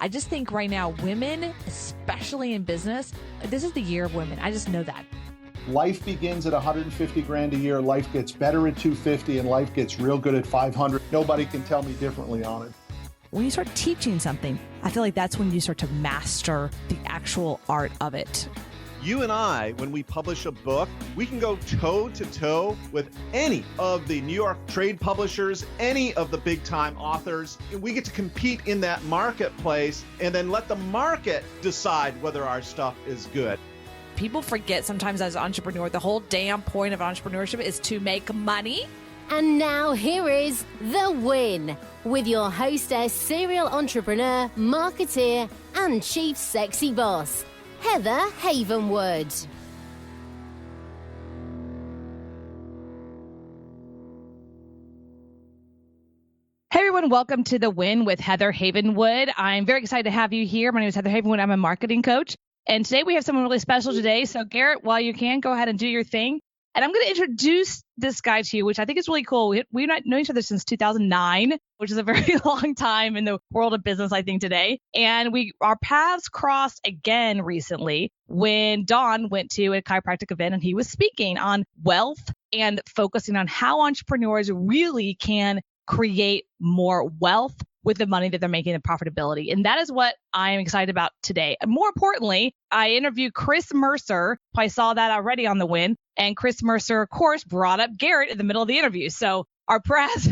I just think right now, women, especially in business, this is the year of women. I just know that. Life begins at 150 grand a year. Life gets better at 250 and life gets real good at 500. Nobody can tell me differently on it. When you start teaching something, I feel like that's when you start to master the actual art of it. You and I, when we publish a book, we can go toe to toe with any of the New York trade publishers, any of the big time authors. We get to compete in that marketplace and then let the market decide whether our stuff is good. People forget sometimes as an entrepreneur, the whole damn point of entrepreneurship is to make money. And now here is The Win with your hostess, serial entrepreneur, marketeer, and chief sexy boss, Heather Havenwood. Hey everyone, welcome to The Win with Heather Havenwood. I'm very excited to have you here. My name is Heather Havenwood. I'm a marketing coach. And today we have someone really special today. So Garrett, while you can, go ahead and do your thing. And I'm going to introduce this guy to you, which I think is really cool. We've known each other since 2009, which is a very long time in the world of business, I think, today. And our paths crossed again recently when Don went to a chiropractic event and he was speaking on wealth and focusing on how entrepreneurs really can create more wealth with the money that they're making and profitability. And that is what I am excited about today. And more importantly, I interviewed Chris Mercer. I saw that already on The Win. And Chris Mercer, of course, brought up Garrett in the middle of the interview. So our paths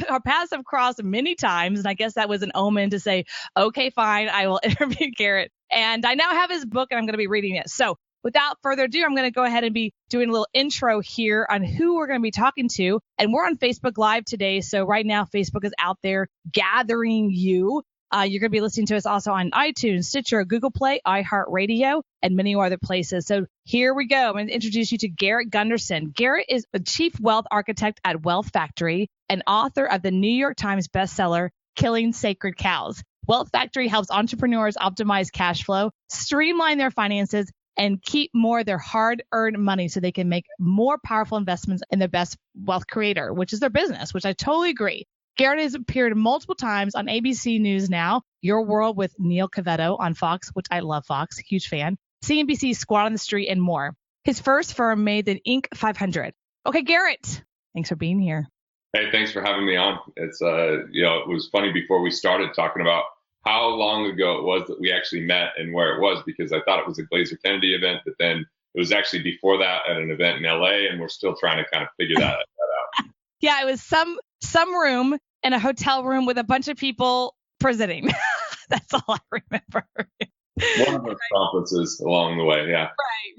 have crossed many times. And I guess that was an omen to say, okay, fine, I will interview Garrett. And I now have his book and I'm going to be reading it. So without further ado, I'm going to go ahead and be doing a little intro here on who we're going to be talking to. And we're on Facebook Live today. So right now, Facebook is out there gathering you. You're going to be listening to us also on iTunes, Stitcher, Google Play, iHeartRadio, and many more other places. So here we go. I'm going to introduce you to Garrett Gunderson. Garrett is a chief wealth architect at Wealth Factory and author of the New York Times bestseller, Killing Sacred Cows. Wealth Factory helps entrepreneurs optimize cash flow, streamline their finances, and keep more of their hard-earned money so they can make more powerful investments in their best wealth creator, which is their business, which I totally agree. Garrett has appeared multiple times on ABC News Now, Your World with Neil Cavetto on Fox, which I love Fox, huge fan, CNBC, Squad on the Street, and more. His first firm made the Inc. 500. Okay, Garrett, thanks for being here. Hey, thanks for having me on. It's, it was funny before we started talking about how long ago it was that we actually met and where it was, because I thought it was a Glazer Kennedy event, but then it was actually before that at an event in LA, and we're still trying to kind of figure that out. Yeah, it was some room in a hotel room with a bunch of people presenting. That's all I remember. One of those conferences along the way, yeah.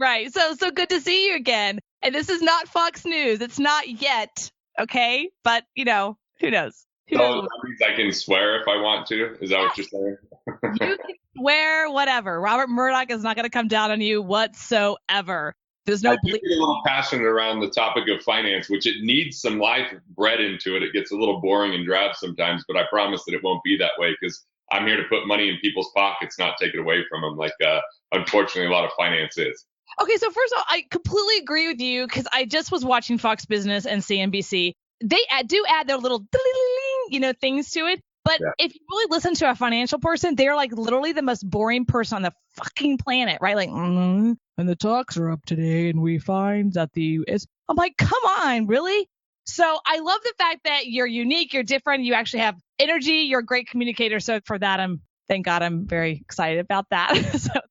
Right. So good to see you again. And this is not Fox News. It's not yet, okay? But, who knows? Who knows? That means I can swear if I want to? Is that what you're saying? You can swear whatever. Robert Murdoch is not going to come down on you whatsoever. There's no I do get a little passionate around the topic of finance, which it needs some life bred into it. It gets a little boring and drab sometimes, but I promise that it won't be that way because I'm here to put money in people's pockets, not take it away from them like, unfortunately, a lot of finance is. Okay, so first of all, I completely agree with you because I just was watching Fox Business and CNBC. They do add their little things to it. But if you really listen to a financial person, they're like literally the most boring person on the fucking planet, right? Like, and the talks are up today and we find that I'm like, come on, really? So I love the fact that you're unique, you're different, you actually have energy, you're a great communicator. So for that, thank God I'm very excited about that.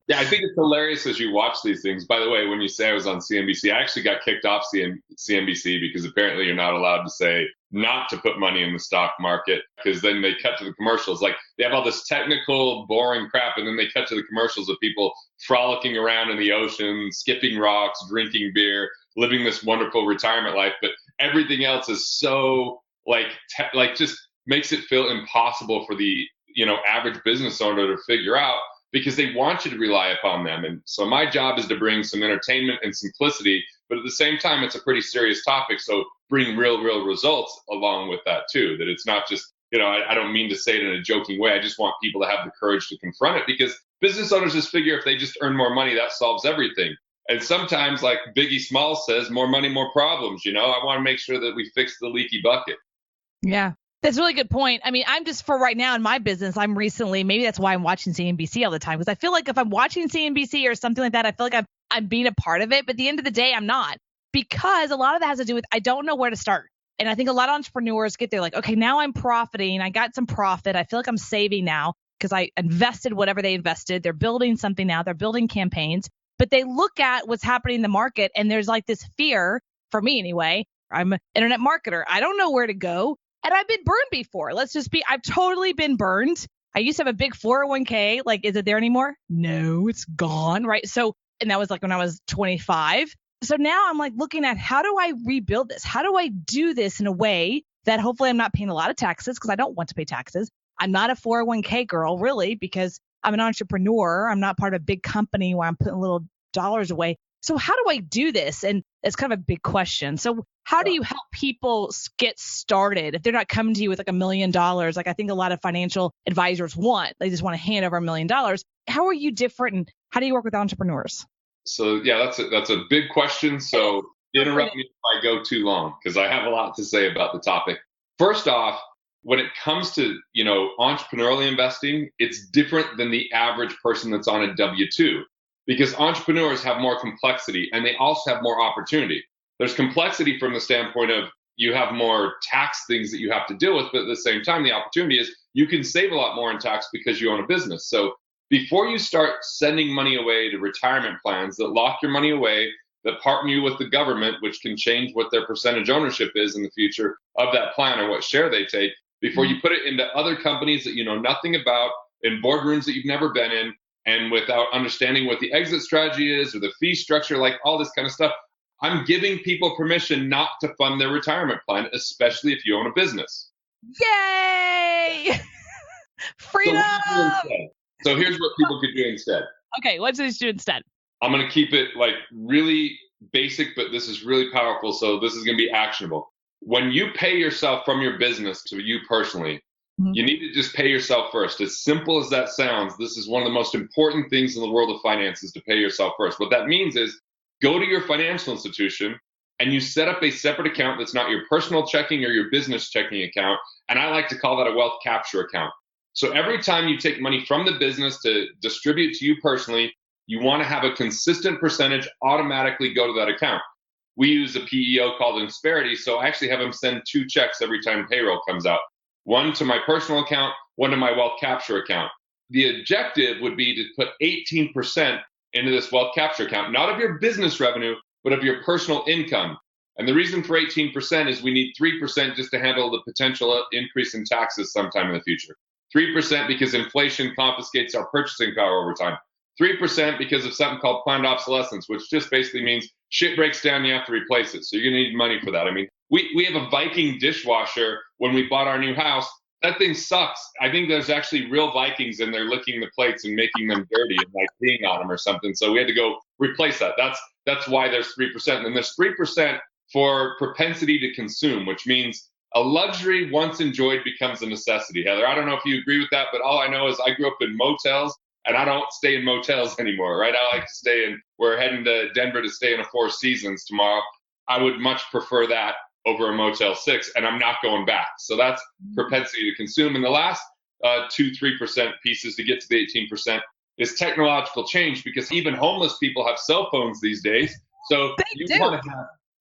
Yeah, I think it's hilarious as you watch these things. By the way, when you say I was on CNBC, I actually got kicked off CNBC because apparently you're not allowed to say not to put money in the stock market because then they cut to the commercials. Like they have all this technical, boring crap, and then they cut to the commercials of people frolicking around in the ocean, skipping rocks, drinking beer, living this wonderful retirement life. But everything else is so just makes it feel impossible for the average business owner to figure out because they want you to rely upon them. And so my job is to bring some entertainment and simplicity, but at the same time, it's a pretty serious topic. So bring real results along with that too, that it's not just, I don't mean to say it in a joking way. I just want people to have the courage to confront it because business owners just figure if they just earn more money, that solves everything. And sometimes like Biggie Smalls says, more money, more problems. I want to make sure that we fix the leaky bucket. Yeah. That's a really good point. I mean, I'm just for right now in my business, maybe that's why I'm watching CNBC all the time, because I feel like if I'm watching CNBC or something like that, I feel like I'm being a part of it. But at the end of the day, I'm not, because a lot of that has to do with I don't know where to start. And I think a lot of entrepreneurs get there like, okay, now I'm profiting. I got some profit. I feel like I'm saving now because I invested whatever they invested. They're building something now. They're building campaigns. But they look at what's happening in the market, and there's like this fear, for me anyway. I'm an internet marketer. I don't know where to go. And I've been burned before. I've totally been burned. I used to have a big 401k. Like, is it there anymore? No, it's gone. Right. So, and that was like when I was 25. So now I'm like looking at how do I rebuild this? How do I do this in a way that hopefully I'm not paying a lot of taxes, because I don't want to pay taxes. I'm not a 401k girl, really, because I'm an entrepreneur. I'm not part of a big company where I'm putting little dollars away. So how do I do this? And it's kind of a big question. So how do you help people get started if they're not coming to you with like $1 million? Like I think a lot of financial advisors want. They just want to hand over $1 million. How are you different, and how do you work with entrepreneurs? So yeah, that's a big question. So interrupt me if I go too long, because I have a lot to say about the topic. First off, when it comes to, entrepreneurially investing, it's different than the average person that's on a W-2, because entrepreneurs have more complexity and they also have more opportunity. There's complexity from the standpoint of you have more tax things that you have to deal with, but at the same time, the opportunity is you can save a lot more in tax because you own a business. So before you start sending money away to retirement plans that lock your money away, that partner you with the government, which can change what their percentage ownership is in the future of that plan or what share they take, before you put it into other companies that you know nothing about, in boardrooms that you've never been in, and without understanding what the exit strategy is or the fee structure, like all this kind of stuff, I'm giving people permission not to fund their retirement plan, especially if you own a business. Yay! Freedom! So here's what people could do instead. Okay, what should they do instead? I'm going to keep it like really basic, but this is really powerful. So this is going to be actionable. When you pay yourself from your business to you personally, you need to just pay yourself first. As simple as that sounds, this is one of the most important things in the world of finance, is to pay yourself first. What that means is go to your financial institution and you set up a separate account that's not your personal checking or your business checking account. And I like to call that a wealth capture account. So every time you take money from the business to distribute to you personally, you want to have a consistent percentage automatically go to that account. We use a PEO called Insperity, so I actually have them send 2 checks every time payroll comes out. One to my personal account, one to my wealth capture account. The objective would be to put 18% into this wealth capture account, not of your business revenue, but of your personal income. And the reason for 18% is we need 3% just to handle the potential increase in taxes sometime in the future. 3% because inflation confiscates our purchasing power over time. 3% because of something called planned obsolescence, which just basically means shit breaks down, you have to replace it. So you're going to need money for that. I mean, we have a Viking dishwasher when we bought our new house. That thing sucks. I think there's actually real Vikings in there licking the plates and making them dirty and like peeing on them or something. So we had to go replace that. That's why there's 3%. And then there's 3% for propensity to consume, which means a luxury once enjoyed becomes a necessity. Heather, I don't know if you agree with that, but all I know is I grew up in motels. And I don't stay in motels anymore, right? I like to stay in, we're heading to Denver to stay in a Four Seasons tomorrow. I would much prefer that over a Motel 6, and I'm not going back. So that's propensity to consume. And the last 2-3% pieces to get to the 18% is technological change, because even homeless people have cell phones these days. So you've got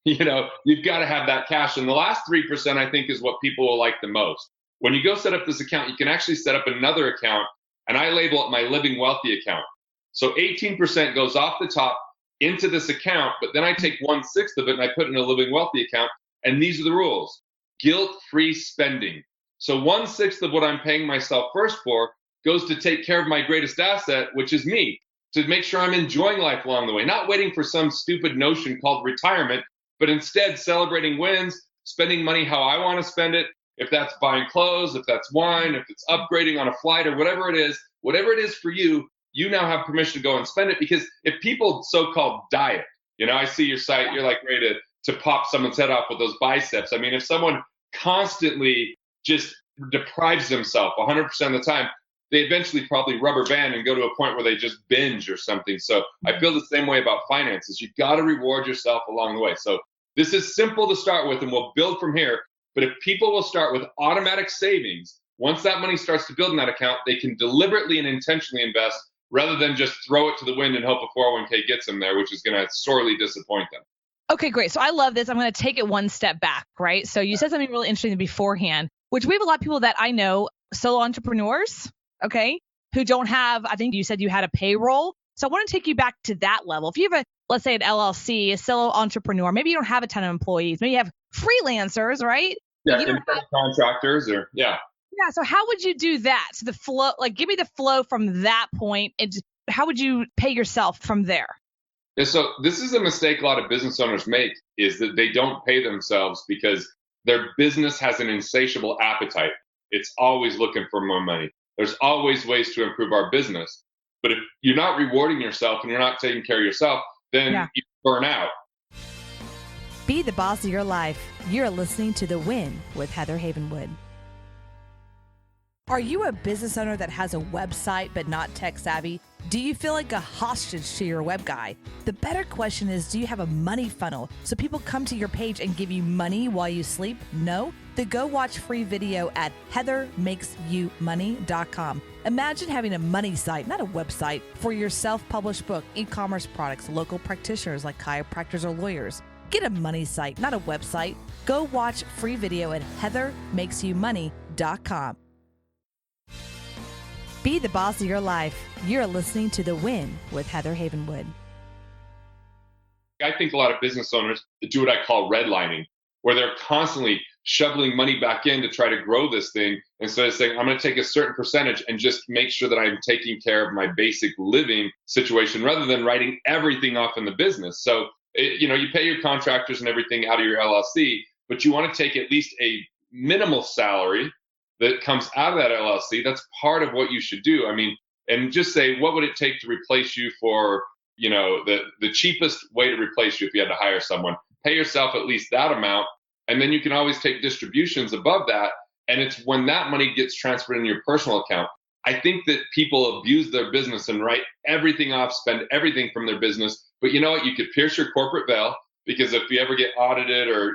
to have that cash. And the last 3%, I think, is what people will like the most. When you go set up this account, you can actually set up another account, and I label it my Living Wealthy account. So 18% goes off the top into this account, but then I take 1/6 of it and I put it in a Living Wealthy account. And these are the rules: guilt-free spending. So 1/6 of what I'm paying myself first for goes to take care of my greatest asset, which is me, to make sure I'm enjoying life along the way, not waiting for some stupid notion called retirement, but instead celebrating wins, spending money how I want to spend it. If that's buying clothes, if that's wine, if it's upgrading on a flight or whatever it is for you, you now have permission to go and spend it. Because if people so-called diet, I see your site, you're like ready to pop someone's head off with those biceps. I mean, if someone constantly just deprives themselves 100% of the time, they eventually probably rubber band and go to a point where they just binge or something. So I feel the same way about finances. You got to reward yourself along the way. So this is simple to start with, and we'll build from here. But if people will start with automatic savings, once that money starts to build in that account, they can deliberately and intentionally invest rather than just throw it to the wind and hope a 401k gets them there, which is going to sorely disappoint them. Okay, great. So I love this. I'm going to take it one step back, right? So you said something really interesting beforehand, which we have a lot of people that I know, solo entrepreneurs, okay, who don't have, I think you said you had a payroll. So I want to take you back to that level. If you have let's say an LLC, a solo entrepreneur, maybe you don't have a ton of employees, maybe you have freelancers, right? Yeah, contractors Yeah, so how would you do that? So the flow, like give me the flow from that point, and how would you pay yourself from there? Yeah, so this is a mistake a lot of business owners make, is that they don't pay themselves because their business has an insatiable appetite. It's always looking for more money. There's always ways to improve our business. But if you're not rewarding yourself and you're not taking care of yourself, then you burn out. Be the boss of your life. You're listening to The Win with Heather Havenwood. Are you a business owner that has a website but not tech savvy? Do you feel like a hostage to your web guy? The better question is, do you have a money funnel so people come to your page and give you money while you sleep? No? Then go watch free video at heathermakesyoumoney.com. Imagine having a money site, not a website, for your self-published book, e-commerce products, local practitioners like chiropractors or lawyers. Get a money site, not a website. Go watch free video at heathermakesyoumoney.com. Be the boss of your life. You're listening to The Win with Heather Havenwood. I think a lot of business owners do what I call redlining, where they're constantly shoveling money back in to try to grow this thing instead of saying, I'm going to take a certain percentage and just make sure that I'm taking care of my basic living situation rather than writing everything off in the business. So, you pay your contractors and everything out of your LLC, but you want to take at least a minimal salary that comes out of that LLC. That's part of what you should do. I mean, and just say, what would it take to replace you for, the cheapest way to replace you if you had to hire someone? Pay yourself at least that amount. And then you can always take distributions above that. And it's when that money gets transferred into your personal account. I think that people abuse their business and write everything off, spend everything from their business. But you know what? You could pierce your corporate veil, because if you ever get audited or,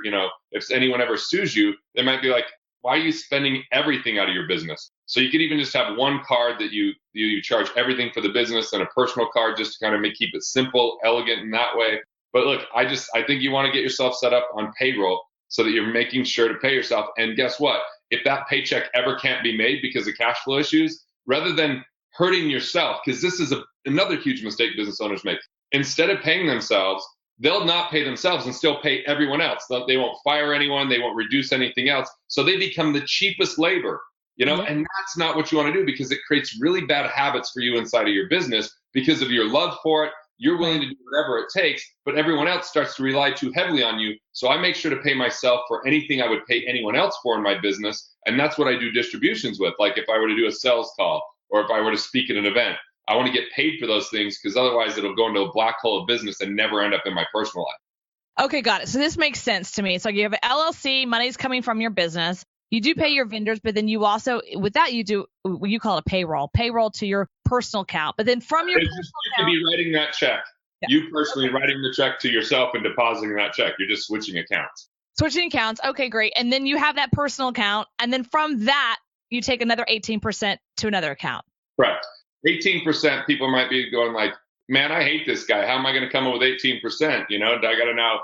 if anyone ever sues you, they might be like, why are you spending everything out of your business? So you could even just have one card that you charge everything for the business, and a personal card just to kind of keep it simple, elegant in that way. But look, I think you want to get yourself set up on payroll so that you're making sure to pay yourself. And guess what? If that paycheck ever can't be made because of cash flow issues, rather than hurting yourself, because this is another huge mistake business owners make. Instead of paying themselves, they'll not pay themselves and still pay everyone else. They won't fire anyone. They won't reduce anything else. So they become the cheapest labor, and that's not what you want to do, because it creates really bad habits for you inside of your business because of your love for it. You're willing to do whatever it takes, but everyone else starts to rely too heavily on you. So I make sure to pay myself for anything I would pay anyone else for in my business. And that's what I do distributions with. Like if I were to do a sales call or if I were to speak at an event, I want to get paid for those things, because otherwise it'll go into a black hole of business and never end up in my personal life. Okay, got it. So this makes sense to me. So you have an LLC, money's coming from your business. You do pay your vendors, but then you also, with that, you do what you call a payroll to your personal account. But then from your personal account, you could be writing that check. Yeah. You personally writing the check to yourself and depositing that check. You're just switching accounts. Switching accounts. Okay, great. And then you have that personal account. And then from that, you take another 18% to another account. Correct. 18%, people might be going like, man, I hate this guy. How am I going to come up with 18%? Do I got to now,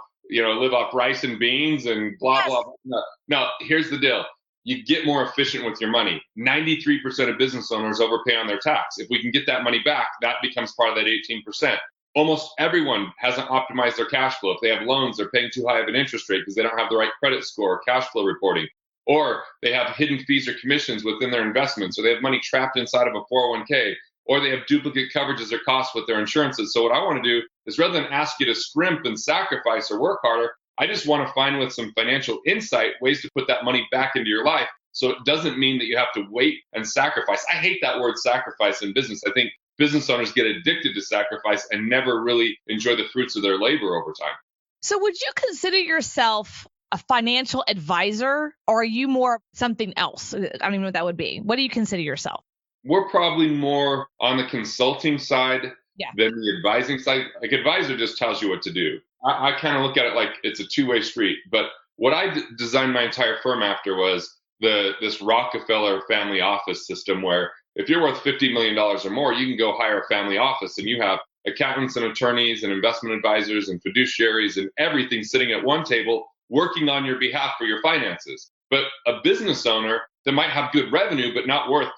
live off rice and beans and blah, blah, blah. No, here's the deal. You get more efficient with your money. 93% of business owners overpay on their tax. If we can get that money back, that becomes part of that 18%. Almost everyone hasn't optimized their cash flow. If they have loans, they're paying too high of an interest rate because they don't have the right credit score or cash flow reporting. Or they have hidden fees or commissions within their investments, or they have money trapped inside of a 401k, or they have duplicate coverages or costs with their insurances. So what I want to do is, rather than ask you to scrimp and sacrifice or work harder, I just want to find, with some financial insight, ways to put that money back into your life. So it doesn't mean that you have to wait and sacrifice. I hate that word sacrifice in business. I think business owners get addicted to sacrifice and never really enjoy the fruits of their labor over time. So would you consider yourself a financial advisor, or are you more something else? I don't even know what that would be. What do you consider yourself? We're probably more on the consulting side than the advising side. Like, advisor just tells you what to do. I kind of look at it like it's a two-way street. But what I designed my entire firm after was this Rockefeller family office system where if you're worth $50 million or more, you can go hire a family office and you have accountants and attorneys and investment advisors and fiduciaries and everything sitting at one table working on your behalf for your finances. But a business owner that might have good revenue but not worth,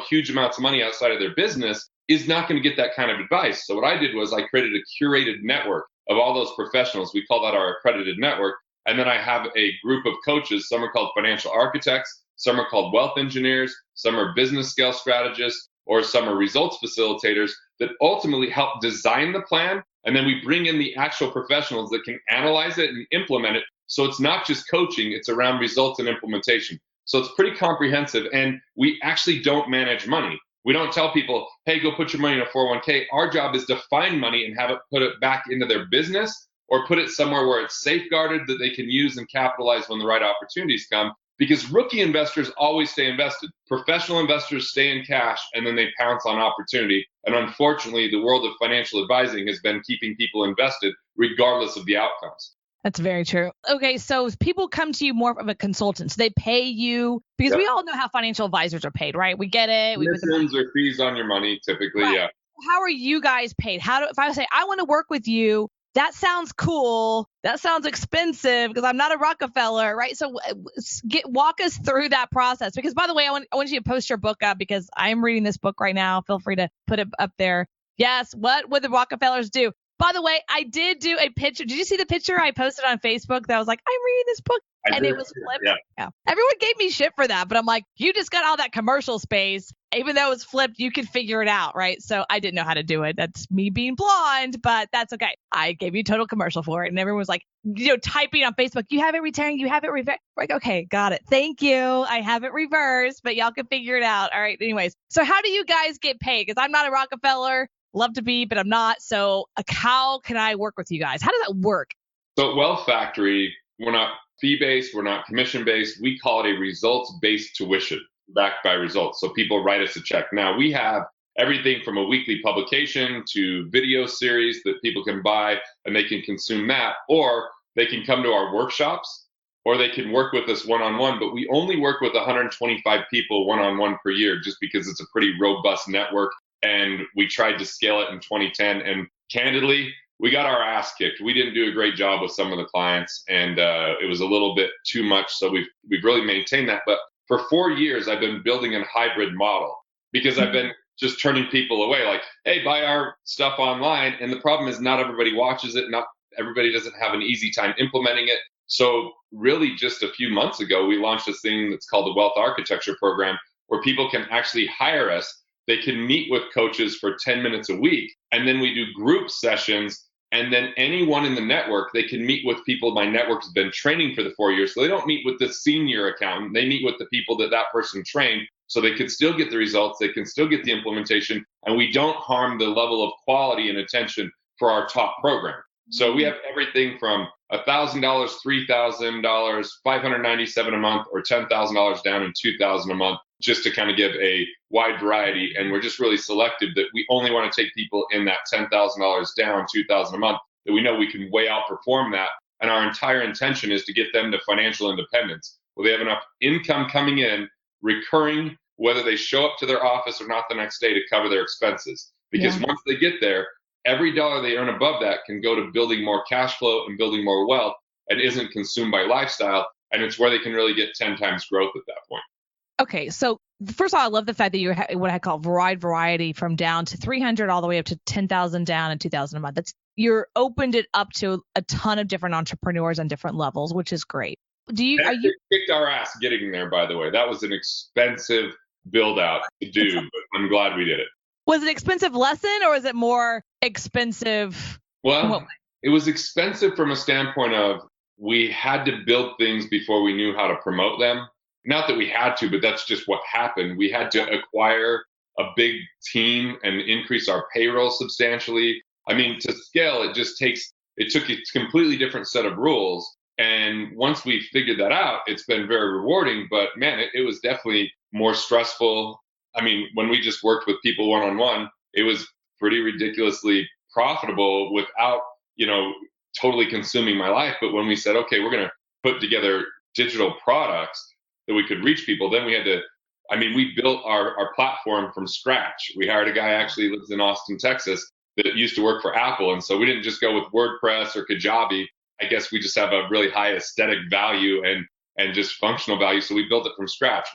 huge amounts of money outside of their business is not going to get that kind of advice. So what I did was I created a curated network of all those professionals. We call that our accredited network. And then I have a group of coaches. Some are called financial architects. Some are called wealth engineers. Some are business scale strategists, or some are results facilitators that ultimately help design the plan. And then we bring in the actual professionals that can analyze it and implement it. So it's not just coaching, it's around results and implementation. So it's pretty comprehensive. And we actually don't manage money. We don't tell people, hey, go put your money in a 401k. Our job is to find money and have it put it back into their business or put it somewhere where it's safeguarded that they can use and capitalize when the right opportunities come. Because rookie investors always stay invested. Professional investors stay in cash and then they pounce on opportunity. And unfortunately, the world of financial advising has been keeping people invested regardless of the outcomes. That's very true. Okay, so people come to you more of a consultant. So they pay you because we all know how financial advisors are paid, right? We get it. Commissions or fees on your money, typically, right. Yeah. How are you guys paid? If I say I want to work with you, that sounds cool. That sounds expensive because I'm not a Rockefeller, right? So walk us through that process. Because by the way, I want you to post your book up because I'm reading this book right now. Feel free to put it up there. Yes, what would the Rockefellers do? By the way, I did do a picture. Did you see the picture I posted on Facebook that was like, I'm reading this book? It was flipped. Yeah. Everyone gave me shit for that, but I'm like, you just got all that commercial space. Even though it was flipped, you could figure it out, right? So I didn't know how to do it. That's me being blonde, but that's okay. I gave you a total commercial for it. And everyone was like, typing on Facebook, you have it returned, you have it reversed. Like, okay, got it. Thank you. I have it reversed, but y'all can figure it out. All right. Anyways, so how do you guys get paid? Because I'm not a Rockefeller. Love to be, but I'm not. So how can I work with you guys? How does that work? So at Wealth Factory, we're not fee-based, we're not commission-based. We call it a results-based tuition, backed by results. So people write us a check. Now, we have everything from a weekly publication to video series that people can buy and they can consume that, or they can come to our workshops, or they can work with us one-on-one. But we only work with 125 people one-on-one per year just because it's a pretty robust network. And we tried to scale it in 2010. And candidly, we got our ass kicked. We didn't do a great job with some of the clients, and it was a little bit too much. So we've really maintained that. But for 4 years, I've been building a hybrid model because I've been just turning people away. Like, hey, buy our stuff online. And the problem is not everybody watches it. Not everybody doesn't have an easy time implementing it. So really just a few months ago, we launched this thing that's called the Wealth Architecture Program, where people can actually hire us. They can meet with coaches for 10 minutes a week. And then we do group sessions. And then anyone in the network, they can meet with people my network's been training for the 4 years. So they don't meet with the senior accountant. They meet with the people that person trained. So they can still get the results. They can still get the implementation. And we don't harm the level of quality and attention for our top program. So we have everything from $1,000, $3,000, $597 a month, or $10,000 down and $2,000 a month, just to kind of give a wide variety. And we're just really selective that we only want to take people in that $10,000 down, $2,000 a month, that we know we can way outperform that. And our entire intention is to get them to financial independence, where they have enough income coming in, recurring, whether they show up to their office or not the next day, to cover their expenses. Because once they get there, every dollar they earn above that can go to building more cash flow and building more wealth and isn't consumed by lifestyle. And it's where they can really get 10 times growth at that point. Okay, so first of all, I love the fact that you what I call variety from down to 300 all the way up to 10,000 down and 2,000 a month. You're opened it up to a ton of different entrepreneurs on different levels, which is great. You kicked our ass getting there, by the way. That was an expensive build out to do, but I'm glad we did it. Was it an expensive lesson, or is it more expensive? Well, it was expensive from a standpoint of we had to build things before we knew how to promote them. Not that we had to, but that's just what happened. We had to acquire a big team and increase our payroll substantially. I mean, to scale, it took a completely different set of rules. And once we figured that out, it's been very rewarding. But man, it was definitely more stressful. I mean, when we just worked with people one-on-one, it was pretty ridiculously profitable without, totally consuming my life. But when we said, okay, we're going to put together digital products that we could reach people. Then we had to, we built our platform from scratch. We hired a guy actually lives in Austin, Texas, that used to work for Apple. And so we didn't just go with WordPress or Kajabi. I guess we just have a really high aesthetic value and just functional value. So we built it from scratch.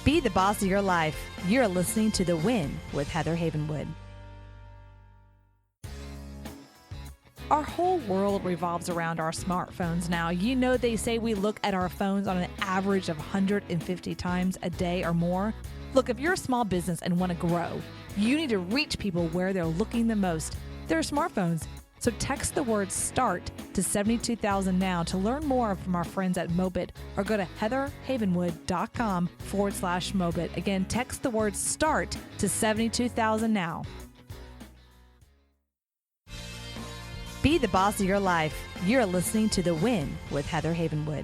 Be the boss of your life. You're listening to The Win with Heather Havenwood. Our whole world revolves around our smartphones now. You know they say we look at our phones on an average of 150 times a day or more. Look, if you're a small business and want to grow, you need to reach people where they're looking the most. Their smartphones. So text the word START to 72,000 now to learn more from our friends at Mobit, or go to heatherhavenwood.com/Mobit. Again, text the word START to 72,000 now. Be the boss of your life. You're listening to The Win with Heather Havenwood.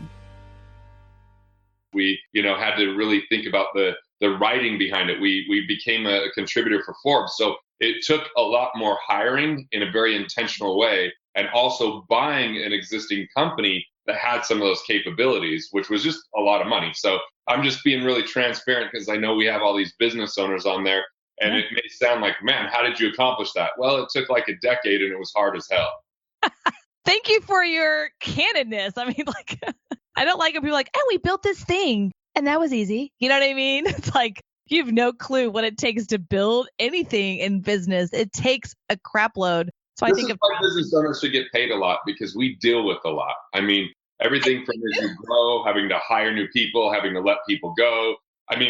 We, had to really think about the writing behind it. We became a contributor for Forbes. So it took a lot more hiring in a very intentional way, and also buying an existing company that had some of those capabilities, which was just a lot of money. So I'm just being really transparent because I know we have all these business owners on there, and it may sound like, man, how did you accomplish that? Well, it took like a decade and it was hard as hell. Thank you for your candidness. I don't like when people are like, oh, we built this thing and that was easy. You know what I mean? It's like, you have no clue what it takes to build anything in business. It takes a crap load. So this is why business owners should get paid a lot, because we deal with a lot. Everything from as you grow, having to hire new people, having to let people go.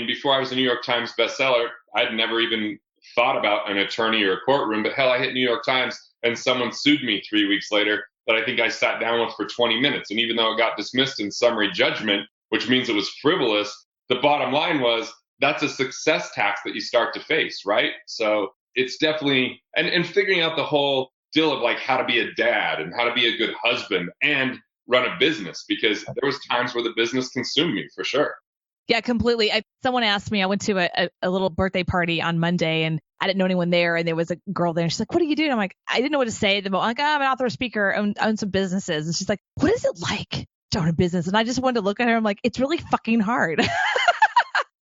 Before I was a New York Times bestseller, I'd never even thought about an attorney or a courtroom, but hell, I hit New York Times and someone sued me 3 weeks later that I think I sat down with for 20 minutes. And even though it got dismissed in summary judgment, which means it was frivolous, the bottom line was that's a success tax that you start to face, right? So it's definitely, and figuring out the whole deal of like how to be a dad and how to be a good husband and run a business, because there was times where the business consumed me for sure. Yeah, completely. Someone asked me, I went to a little birthday party on Monday and I didn't know anyone there. And there was a girl there. And she's like, what do you do? And I'm like, I didn't know what to say. I'm like, I'm an author, speaker, own some businesses. And she's like, what is it like to own a business? And I just wanted to look at her. I'm like, it's really fucking hard. And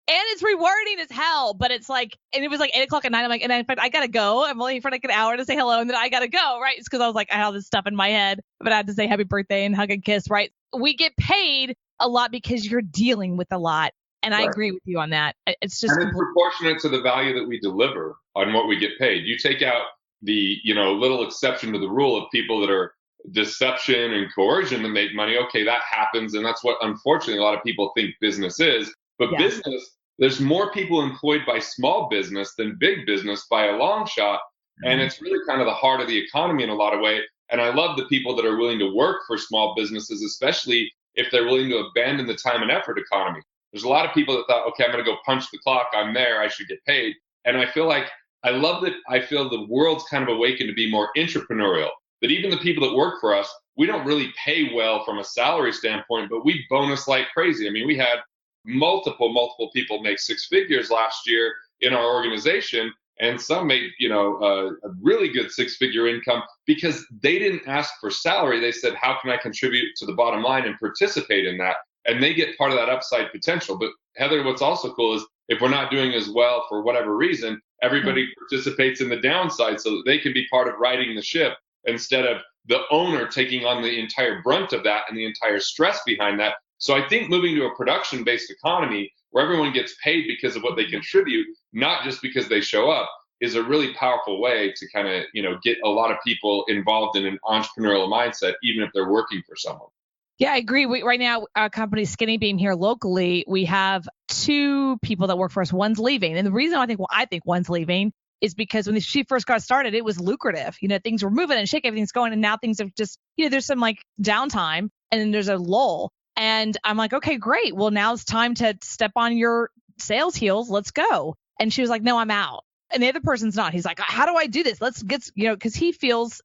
it's rewarding as hell. But it's like, and it was like 8:00 at night. I'm like, and in fact, I got to go. I'm only for like an hour to say hello. And then I got to go. Right. It's because I was like, I have this stuff in my head, but I had to say happy birthday and hug and kiss. Right. We get paid a lot because you're dealing with a lot. And I agree with you on that. It's just proportionate to the value that we deliver on what we get paid. You take out the, little exception to the rule of people that are deception and coercion to make money. Okay, that happens. And that's what, unfortunately, a lot of people think business is. But business, there's more people employed by small business than big business by a long shot. And it's really kind of the heart of the economy in a lot of ways. And I love the people that are willing to work for small businesses, especially if they're willing to abandon the time and effort economy. There's a lot of people that thought, okay, I'm going to go punch the clock. I'm there. I should get paid. And I feel like I love that. I feel the world's kind of awakened to be more entrepreneurial, that even the people that work for us, we don't really pay well from a salary standpoint, but we bonus like crazy. We had multiple people make six figures last year in our organization. And some made, a really good six-figure income because they didn't ask for salary. They said, how can I contribute to the bottom line and participate in that? And they get part of that upside potential. But Heather, what's also cool is if we're not doing as well for whatever reason, everybody participates in the downside so that they can be part of riding the ship instead of the owner taking on the entire brunt of that and the entire stress behind that. So I think moving to a production-based economy where everyone gets paid because of what they contribute, not just because they show up, is a really powerful way to kind of, get a lot of people involved in an entrepreneurial mindset, even if they're working for someone. Yeah, I agree. Right now, our company Skinny Beam here locally, we have 2 people that work for us. One's leaving. And the reason I think one's leaving is because when she first got started, it was lucrative. Things were moving and shaking, everything's going. And now things have just, there's some like downtime and then there's a lull. And I'm like, okay, great. Well, now it's time to step on your sales heels. Let's go. And she was like, no, I'm out. And the other person's not. He's like, how do I do this? Let's get, because he feels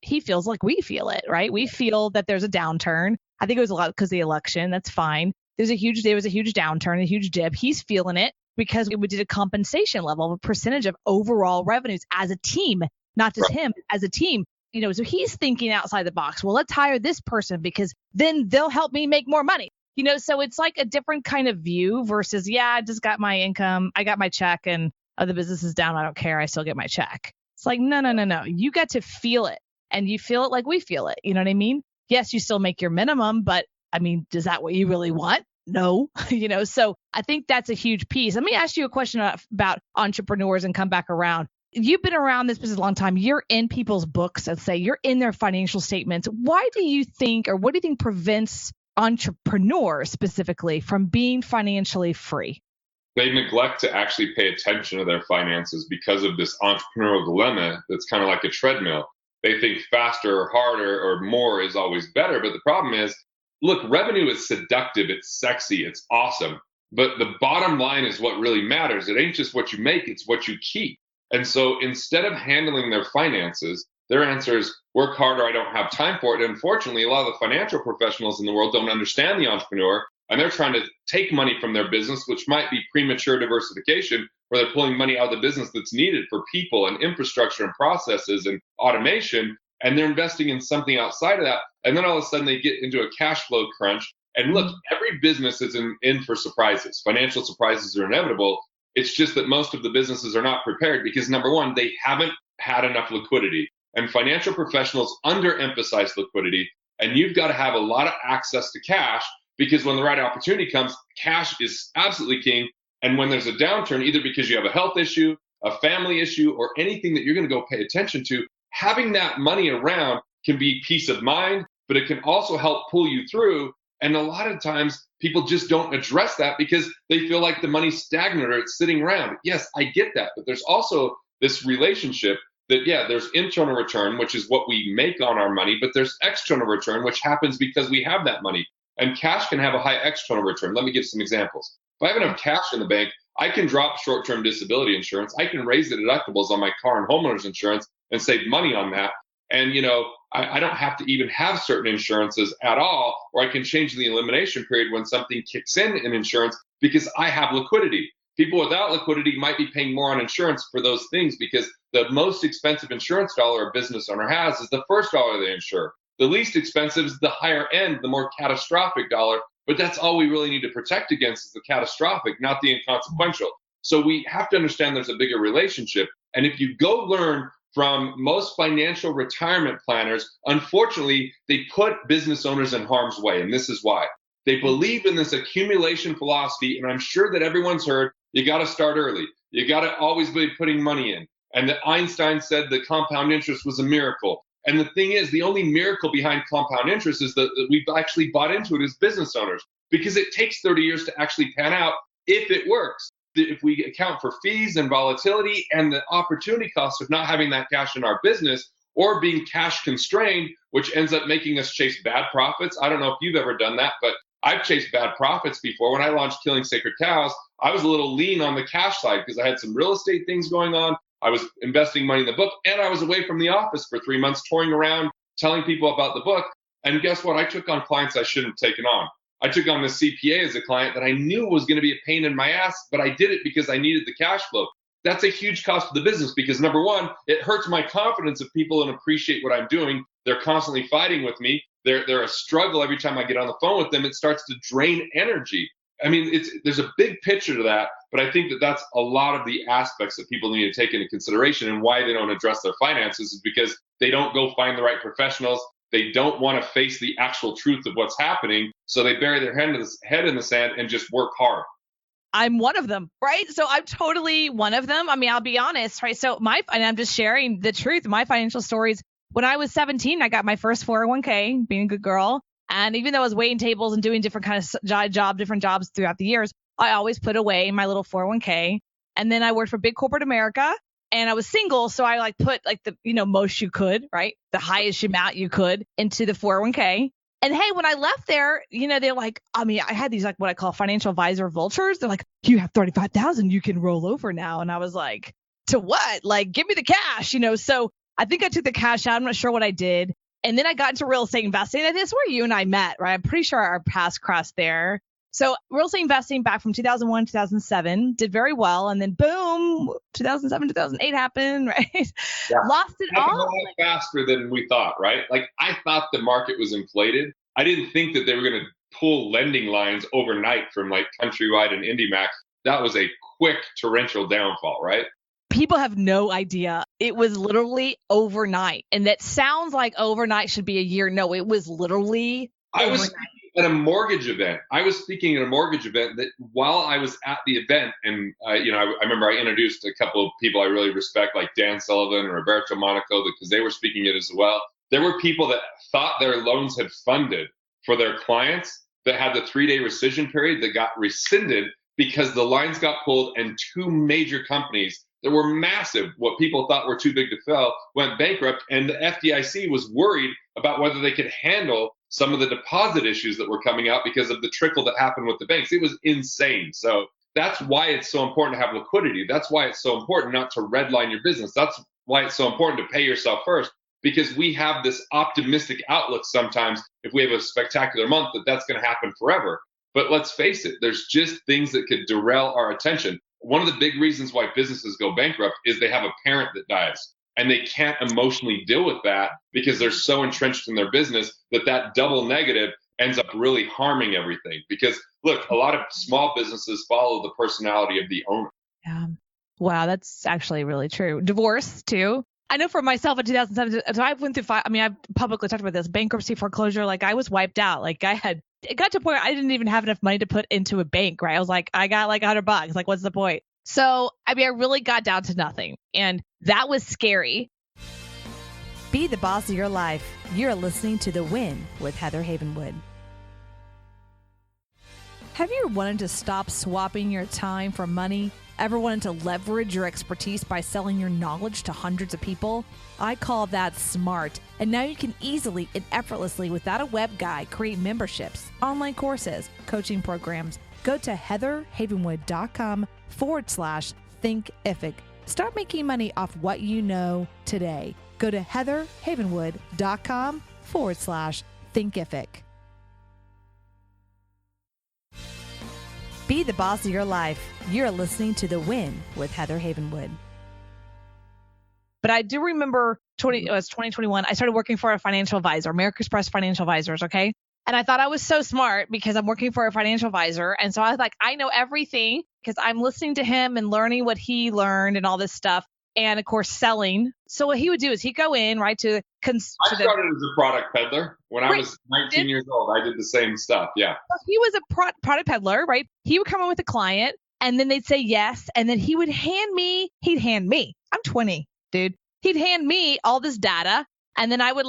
like we feel it, right? We feel that there's a downturn. I think it was a lot because of the election. That's fine. There was a huge downturn, a huge dip. He's feeling it because we did a compensation level, a percentage of overall revenues as a team, not just him, as a team. So he's thinking outside the box. Well, let's hire this person because then they'll help me make more money. So it's like a different kind of view versus, I just got my income, I got my check, and the business is down. I don't care. I still get my check. It's like, no. You get to feel it, and you feel it like we feel it. You know what I mean? Yes, you still make your minimum, but I mean, is that what you really want? No. So I think that's a huge piece. Let me ask you a question about entrepreneurs and come back around. You've been around this business a long time. You're in people's books, let's say. You're in their financial statements. Why do you think, or what do you think prevents entrepreneurs specifically from being financially free? They neglect to actually pay attention to their finances because of this entrepreneurial dilemma that's kind of like a treadmill. They think faster or harder or more is always better. But the problem is, look, revenue is seductive. It's sexy. It's awesome. But the bottom line is what really matters. It ain't just what you make. It's what you keep. And so instead of handling their finances, their answer is work harder. I don't have time for it. And unfortunately, a lot of the financial professionals in the world don't understand the entrepreneur, and they're trying to take money from their business, which might be premature diversification, where they're pulling money out of the business that's needed for people and infrastructure and processes and automation, and they're investing in something outside of that. And then all of a sudden they get into a cash flow crunch. And look, every business is in for surprises. Financial surprises are inevitable. It's just that most of the businesses are not prepared because, number one, they haven't had enough liquidity. And financial professionals underemphasize liquidity. And you've got to have a lot of access to cash because when the right opportunity comes, cash is absolutely king. And when there's a downturn, either because you have a health issue, a family issue, or anything that you're going to go pay attention to, having that money around can be peace of mind, but it can also help pull you through. And a lot of times people just don't address that because they feel like the money's stagnant or it's sitting around. Yes, I get that. But there's also this relationship that, there's internal return, which is what we make on our money, but there's external return, which happens because we have that money. And cash can have a high external return. Let me give some examples. If I have enough cash in the bank, I can drop short-term disability insurance. I can raise the deductibles on my car and homeowner's insurance and save money on that. And, I don't have to even have certain insurances at all, or I can change the elimination period when something kicks in insurance because I have liquidity. People without liquidity might be paying more on insurance for those things because the most expensive insurance dollar a business owner has is the first dollar they insure. The least expensive is the higher end, the more catastrophic dollar. But that's all we really need to protect against is the catastrophic, not the inconsequential. So we have to understand there's a bigger relationship. And if you go learn from most financial retirement planners, unfortunately, they put business owners in harm's way. And this is why. They believe in this accumulation philosophy. And I'm sure that everyone's heard, you got to start early. You got to always be putting money in. And that Einstein said that compound interest was a miracle. And the thing is, the only miracle behind compound interest is that we've actually bought into it as business owners because it takes 30 years to actually pan out if it works. If we account for fees and volatility and the opportunity cost of not having that cash in our business or being cash constrained, which ends up making us chase bad profits. I don't know if you've ever done that, but I've chased bad profits before. When I launched Killing Sacred Cows, I was a little lean on the cash side because I had some real estate things going on. I was investing money in the book, and I was away from the office for 3 months, touring around, telling people about the book. And guess what? I took on clients I shouldn't have taken on. I took on this CPA as a client that I knew was going to be a pain in my ass, but I did it because I needed the cash flow. That's a huge cost to the business because, number one, it hurts my confidence if people don't appreciate what I'm doing. They're constantly fighting with me. They're a struggle every time I get on the phone with them. It starts to drain energy. I mean, there's a big picture to that, but I think that that's a lot of the aspects that people need to take into consideration, and why they don't address their finances is because they don't go find the right professionals. They don't want to face the actual truth of what's happening, so they bury their head in the sand and just work hard. I'm one of them, right? So I'm totally one of them. I mean, I'll be honest, right? So and I'm just sharing the truth. My financial stories, when I was 17, I got my first 401k, being a good girl. And even though I was waiting tables and doing different kinds of different jobs throughout the years, I always put away my little 401k. And then I worked for big corporate America, and I was single. So I put the, most you could, right? The highest amount you could into the 401k. And hey, when I left there, they're like, I had these what I call financial advisor vultures. They're like, you have 35,000, you can roll over now. And I was like, to what? Give me the cash, So I think I took the cash out. I'm not sure what I did. And then I got into real estate investing. And that's where you and I met, right? I'm pretty sure our paths crossed there. So real estate investing back from 2001, 2007 did very well. And then boom, 2007, 2008 happened, right? Yeah. Lost it Happened all. a lot faster than we thought, right? Like I thought the market was inflated. I didn't think that they were going to pull lending lines overnight from like Countrywide and IndyMax. That was a quick torrential downfall, right? People have no idea. It was literally overnight. And that sounds like overnight should be a year. No, it was literally I was speaking at a mortgage event. That while I was at the event, and I remember I introduced a couple of people I really respect, like Dan Sullivan and Roberto Monaco, because they were speaking it as well. There were people that thought their loans had funded for their clients that had the 3-day rescission period that got rescinded because the lines got pulled and two major companies that were massive, what people thought were too big to fail, went bankrupt, and the FDIC was worried about whether they could handle some of the deposit issues that were coming out because of the trickle that happened with the banks. It was insane. So that's why it's so important to have liquidity. That's why it's so important not to redline your business. That's why it's so important to pay yourself first, because we have this optimistic outlook sometimes if we have a spectacular month that that's going to happen forever. But let's face it, there's just things that could derail our attention. One of the big reasons why businesses go bankrupt is they have a parent that dies. And they can't emotionally deal with that because they're so entrenched in their business that double negative ends up really harming everything. Because look, a lot of small businesses follow the personality of the owner. Yeah. Wow, that's actually really true. Divorce too. I know for myself in 2007, so I went through I've publicly talked about this, bankruptcy, foreclosure. Like I was wiped out. Like it got to a point where I didn't even have enough money to put into a bank, right? I was like, I got like $100. Like, what's the point? So, I really got down to nothing. And that was scary. Be the boss of your life. You're listening to The Win with Heather Havenwood. Have you ever wanted to stop swapping your time for money? Ever wanted to leverage your expertise by selling your knowledge to hundreds of people? I call that smart. And now you can easily and effortlessly, without a web guy, create memberships, online courses, coaching programs. Go to heatherhavenwood.com/thinkific. Start making money off what you know today. Go to heatherhavenwood.com/thinkific. Be the boss of your life. You're listening to The Win with Heather Havenwood. But I do remember it was 2021. I started working for a financial advisor, American Express Financial Advisors, okay? And I thought I was so smart because I'm working for a financial advisor. And so I was like, I know everything because I'm listening to him and learning what he learned and all this stuff. And of course, selling. So what he would do is he'd go in, right, I started as a product peddler. When I was 19 years old, I did the same stuff. Yeah. So he was a product peddler, right? He would come in with a client and then they'd say yes. And then he'd hand me, I'm 20, dude. He'd hand me all this data. And then I would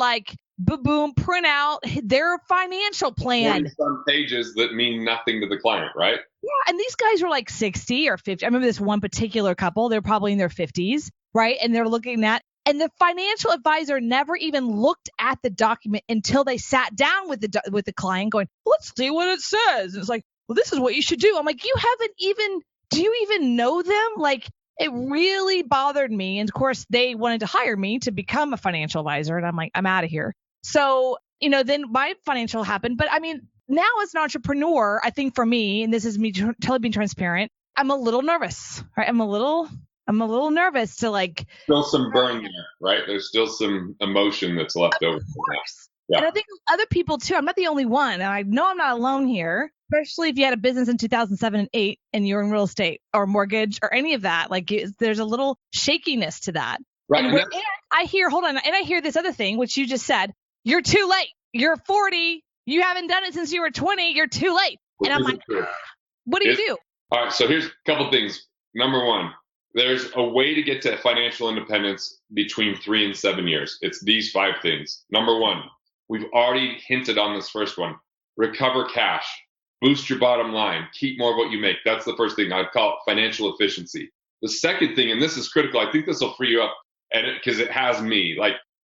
boom, print out their financial plan. 20 some pages that mean nothing to the client, right? Yeah, and these guys were like 60 or 50. I remember this one particular couple, they're probably in their 50s, right? And they're looking at, and the financial advisor never even looked at the document until they sat down with the client going, let's see what it says. And it's like, well, this is what you should do. I'm like, do you even know them? Like, it really bothered me. And of course, they wanted to hire me to become a financial advisor. And I'm like, I'm out of here. So, then my financial happened. But now as an entrepreneur, I think for me, and this is me totally being transparent, I'm a little nervous, right? I'm a little nervous to Still some burn there, right? There's still some emotion that's left over. Of course. Yeah. And I think other people too. I'm not the only one. And I know I'm not alone here, especially if you had a business in 2007 and 8 and you're in real estate or mortgage or any of that. There's a little shakiness to that. Right. And I hear this other thing, which you just said, you're too late. You're 40. You haven't done it since you were 20. You're too late. And I'm like, what do you do? All right. So here's a couple things. Number one, there's a way to get to financial independence between 3 and 7 years. It's these 5 things. Number one, we've already hinted on this first one. Recover cash. Boost your bottom line. Keep more of what you make. That's the first thing. I'd call it financial efficiency. The second thing, and this is critical, I think this will free you up because it has me.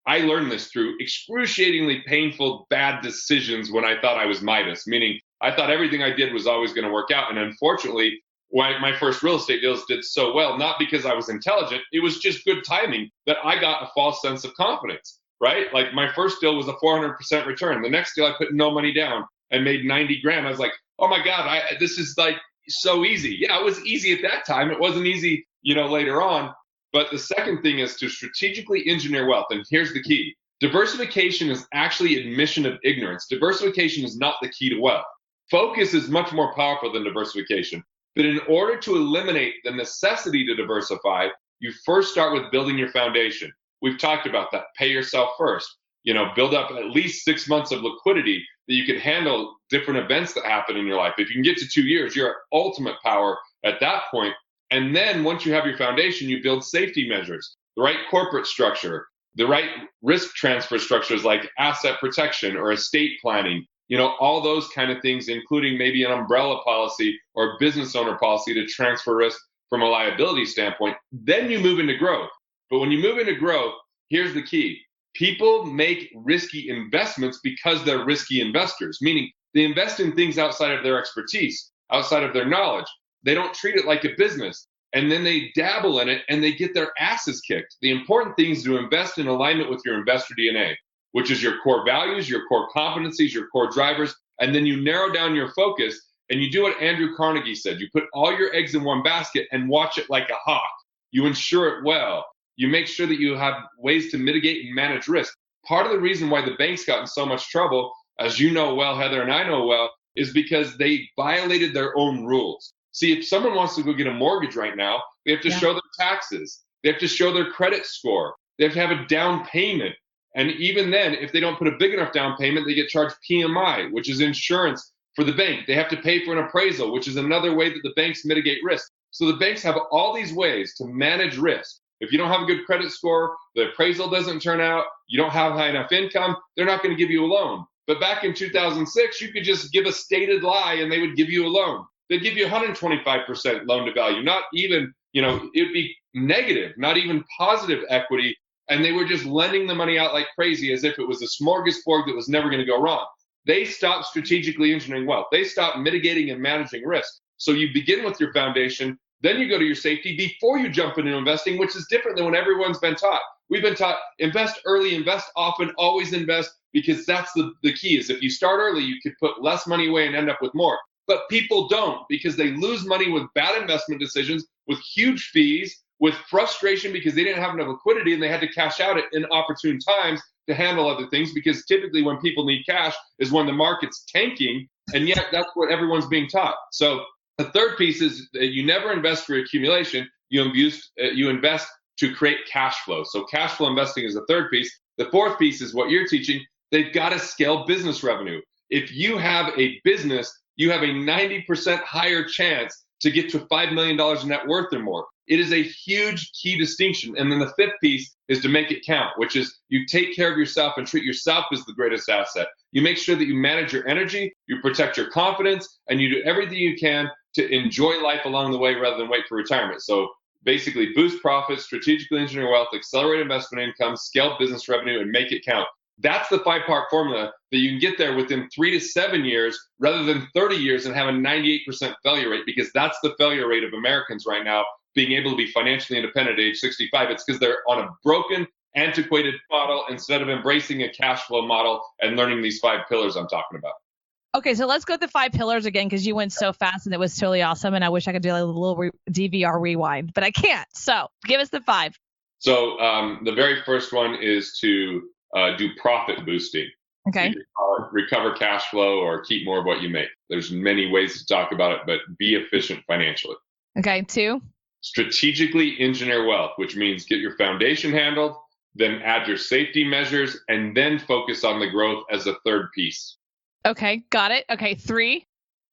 I learned this through excruciatingly painful, bad decisions when I thought I was Midas, meaning I thought everything I did was always going to work out. And unfortunately, my first real estate deals did so well, not because I was intelligent. It was just good timing that I got a false sense of confidence, right? My first deal was a 400% return. The next deal, I put no money down. and made 90 grand. I was like, oh my God, this is like so easy. Yeah, it was easy at that time. It wasn't easy, later on. But the second thing is to strategically engineer wealth. And here's the key. Diversification is actually admission of ignorance. Diversification is not the key to wealth. Focus is much more powerful than diversification. But in order to eliminate the necessity to diversify, you first start with building your foundation. We've talked about that. Pay yourself first. Build up at least 6 months of liquidity that you can handle different events that happen in your life. If you can get to 2 years, you're at ultimate power at that point. And then once you have your foundation, you build safety measures, the right corporate structure, the right risk transfer structures like asset protection or estate planning, all those kind of things, including maybe an umbrella policy or business owner policy to transfer risk from a liability standpoint. Then you move into growth. But when you move into growth, here's the key. People make risky investments because they're risky investors, meaning they invest in things outside of their expertise, outside of their knowledge. They don't treat it like a business. And then they dabble in it and they get their asses kicked. The important thing is to invest in alignment with your investor DNA, which is your core values, your core competencies, your core drivers. And then you narrow down your focus and you do what Andrew Carnegie said. You put all your eggs in one basket and watch it like a hawk. You insure it well. You make sure that you have ways to mitigate and manage risk. Part of the reason why the banks got in so much trouble, as you know well, Heather, and I know well, is because they violated their own rules. See, if someone wants to go get a mortgage right now, they have to show their taxes. They have to show their credit score. They have to have a down payment. And even then, if they don't put a big enough down payment, they get charged PMI, which is insurance for the bank. They have to pay for an appraisal, which is another way that the banks mitigate risk. So the banks have all these ways to manage risk. If you don't have a good credit score, the appraisal doesn't turn out, you don't have high enough income, they're not going to give you a loan. But back in 2006, you could just give a stated lie and they would give you a loan. They'd give you 125% loan to value, not even, it'd be negative, not even positive equity. And they were just lending the money out like crazy as if it was a smorgasbord that was never going to go wrong. They stopped strategically engineering wealth. They stopped mitigating and managing risk. So you begin with your foundation, then you go to your safety before you jump into investing, which is different than what everyone's been taught. We've been taught invest early, invest often, always invest, because that's the key is if you start early, you could put less money away and end up with more. But people don't because they lose money with bad investment decisions, with huge fees, with frustration because they didn't have enough liquidity and they had to cash out at inopportune times to handle other things, because typically when people need cash is when the market's tanking, and yet that's what everyone's being taught. So the third piece is that you never invest for accumulation, you invest to create cash flow. So cash flow investing is the third piece. The fourth piece is what you're teaching. They've got to scale business revenue. If you have a business, you have a 90% higher chance to get to $5 million in net worth or more. It is a huge key distinction. And then the fifth piece is to make it count, which is you take care of yourself and treat yourself as the greatest asset. You make sure that you manage your energy, you protect your confidence, and you do everything you can to enjoy life along the way rather than wait for retirement. So basically boost profits, strategically engineer wealth, accelerate investment income, scale business revenue, and make it count. That's the 5-part formula that you can get there within 3 to 7 years rather than 30 years and have a 98% failure rate, because that's the failure rate of Americans right now being able to be financially independent at age 65. It's because they're on a broken, antiquated model instead of embracing a cash flow model and learning these 5 pillars I'm talking about. Okay, so let's go to the 5 pillars again, because you went so fast and it was totally awesome. And I wish I could do a little DVR rewind, but I can't. So give us the 5. So the very first one is to do profit boosting. Okay. Recover cash flow or keep more of what you make. There's many ways to talk about it, but be efficient financially. Okay, 2. Strategically engineer wealth, which means get your foundation handled, then add your safety measures, and then focus on the growth as a third piece. Okay, got it. Okay, 3.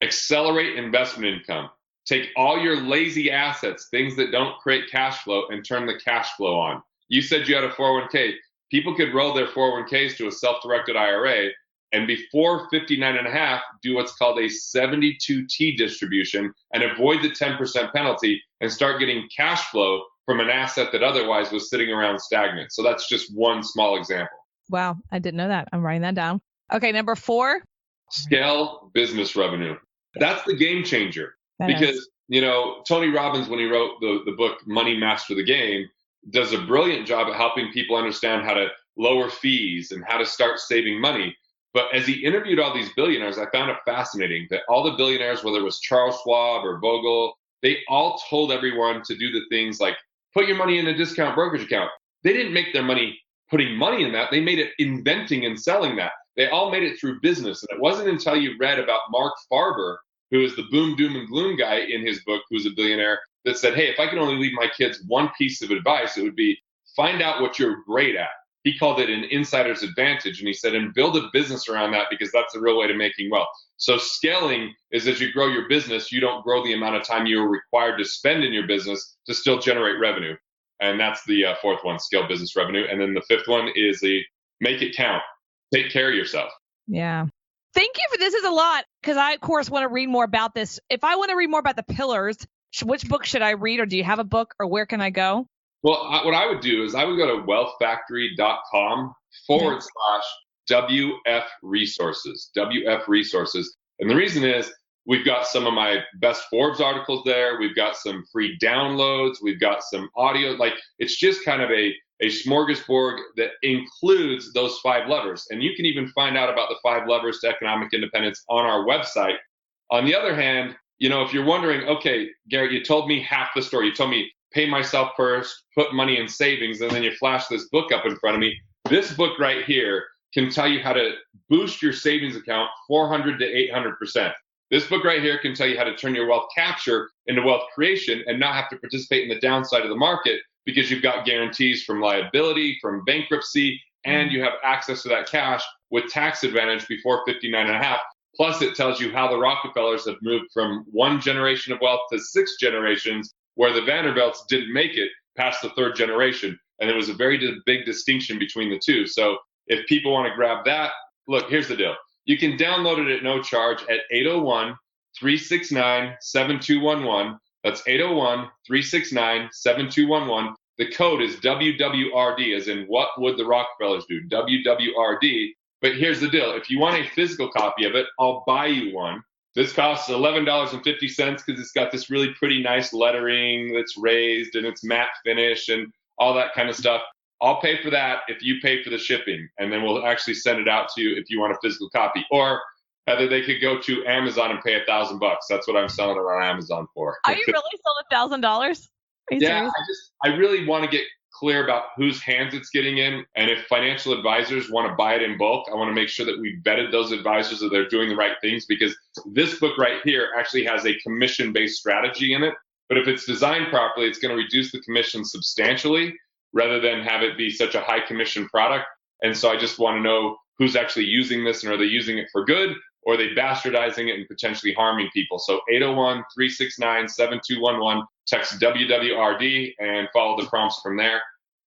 Accelerate investment income. Take all your lazy assets, things that don't create cash flow, and turn the cash flow on. You said you had a 401k. People could roll their 401ks to a self-directed IRA, and before 59.5, do what's called a 72T distribution and avoid the 10% penalty and start getting cash flow from an asset that otherwise was sitting around stagnant. So that's just one small example. Wow, I didn't know that. I'm writing that down. Okay, number 4. Scale business revenue. That's the game changer. Because, Tony Robbins, when he wrote the book Money Master the Game, does a brilliant job at helping people understand how to lower fees and how to start saving money. But as he interviewed all these billionaires, I found it fascinating that all the billionaires, whether it was Charles Schwab or Vogel, they all told everyone to do the things like put your money in a discount brokerage account. They didn't make their money putting money in that. They made it inventing and selling that. They all made it through business. And it wasn't until you read about Mark Farber, who is the boom, doom, and gloom guy in his book, who's a billionaire, that said, hey, if I could only leave my kids one piece of advice, it would be find out what you're great at. He called it an insider's advantage. And he said, and build a business around that because that's the real way to making wealth. So scaling is as you grow your business, you don't grow the amount of time you're required to spend in your business to still generate revenue. And that's the fourth one, scale business revenue. And then the fifth one is the make it count. Take care of yourself. Yeah. Thank you for this. Is a lot because I, of course, want to read more about this. If I want to read more about the pillars, which book should I read, or do you have a book, or where can I go? Well, what I would do is I would go to wealthfactory.com/WF resources, WF resources. And the reason is we've got some of my best Forbes articles there. We've got some free downloads. We've got some audio. Like it's just kind of a smorgasbord that includes those 5 levers. And you can even find out about the 5 levers to economic independence on our website. On the other hand, if you're wondering, okay, Garrett, you told me half the story. You told me pay myself first, put money in savings, and then you flash this book up in front of me. This book right here can tell you how to boost your savings account 400 to 800%. This book right here can tell you how to turn your wealth capture into wealth creation and not have to participate in the downside of the market because you've got guarantees from liability, from bankruptcy, and you have access to that cash with tax advantage before 59.5. Plus, it tells you how the Rockefellers have moved from 1 generation of wealth to 6 generations, where the Vanderbilts didn't make it past the 3rd generation. And there was a very big distinction between the two. So if people want to grab that, look, here's the deal. You can download it at no charge at 801-369-7211. That's 801-369-7211. The code is WWRD, as in what would the Rockefellers do? WWRD. But here's the deal. If you want a physical copy of it, I'll buy you one. This costs $11.50 because it's got this really pretty nice lettering that's raised and it's matte finish and all that kind of stuff. I'll pay for that if you pay for the shipping, and then we'll actually send it out to you if you want a physical copy. Or Heather, they could go to Amazon and pay $1,000. That's what I'm selling it on Amazon for. Are you really selling $1,000? Yeah, I really want to get clear about whose hands it's getting in. And if financial advisors want to buy it in bulk, I want to make sure that we vetted those advisors that they're doing the right things, because this book right here actually has a commission-based strategy in it. But if it's designed properly, it's going to reduce the commission substantially rather than have it be such a high commission product. And so I just want to know who's actually using this, and are they using it for good, or are they bastardizing it and potentially harming people? So 801-369-7211, text WWRD and follow the prompts from there.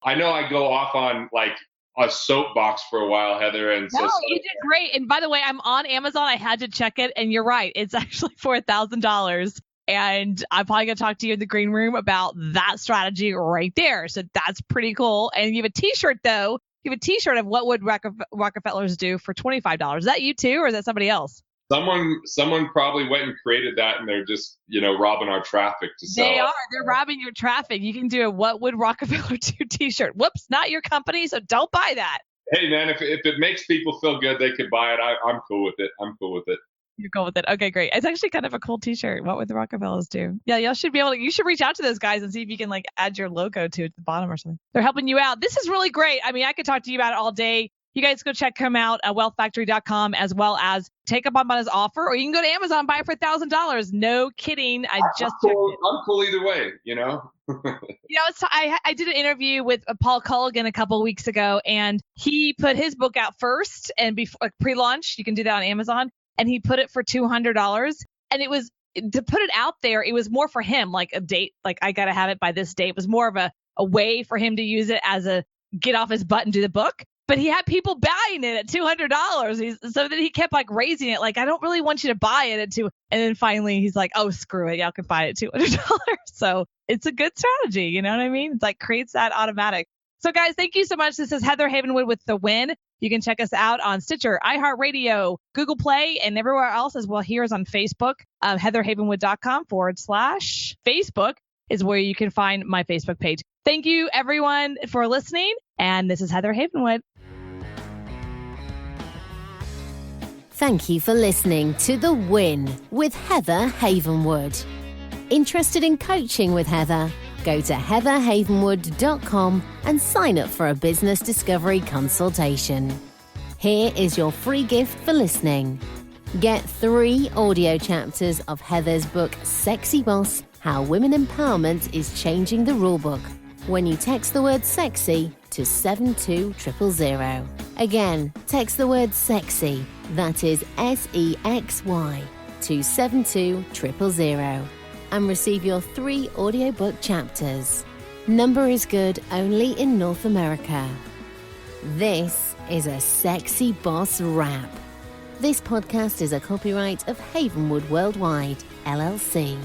I know I go off on like a soapbox for a while, Heather. And no, you did great. And by the way, I'm on Amazon. I had to check it, and you're right. It's actually for $1,000. And I'm probably going to talk to you in the green room about that strategy right there. So that's pretty cool. And you have a T-shirt, though. You have a T-shirt of what would Rockefellers do for $25. Is that you, too, or is that somebody else? Someone probably went and created that, and they're just, robbing our traffic to sell. They are. They're robbing your traffic. You can do a What Would Rockefeller Do T-shirt. Whoops, not your company, so don't buy that. Hey, man, if it makes people feel good, they could buy it. I'm cool with it. You're cool with it. Okay, great. It's actually kind of a cool T-shirt. What would the Rockefellers do? Yeah, y'all should be able to. You should reach out to those guys and see if you can add your logo to it at the bottom or something. They're helping you out. This is really great. I mean, I could talk to you about it all day. You guys go check him out at wealthfactory.com, as well as take up on his offer, or you can go to Amazon and buy it for $1,000. No kidding. I just checked it. I'm cool either way, I did an interview with Paul Culligan a couple of weeks ago, and he put his book out first, and before pre-launch, you can do that on Amazon. And he put it for $200. And it was, to put it out there, it was more for him, like a date, like I got to have it by this date. It was more of a way for him to use it as a get off his butt and do the book. But he had people buying it at $200. So then he kept raising it. I don't really want you to buy it at $200. And then finally he's like, oh, screw it. Y'all can buy it at $200. So it's a good strategy. You know what I mean? It's creates that automatic. So guys, thank you so much. This is Heather Havenwood with The Win. You can check us out on Stitcher, iHeartRadio, Google Play, and everywhere else as well. Here is on Facebook. HeatherHavenwood.com/Facebook is where you can find my Facebook page. Thank you, everyone, for listening. And this is Heather Havenwood. Thank you for listening to The Win with Heather Havenwood. Interested in coaching with Heather? Go to heatherhavenwood.com and sign up for a business discovery consultation. Here is your free gift for listening. Get 3 audio chapters of Heather's book, Sexy Boss, How Women Empowerment is Changing the Rulebook, when you text the word sexy to 72000. Again, text the word sexy, that is SEXY, to 72000 and receive your 3 audiobook chapters. Number is good only in North America. This is a Sexy Boss Wrap. This podcast is a copyright of Havenwood Worldwide, LLC.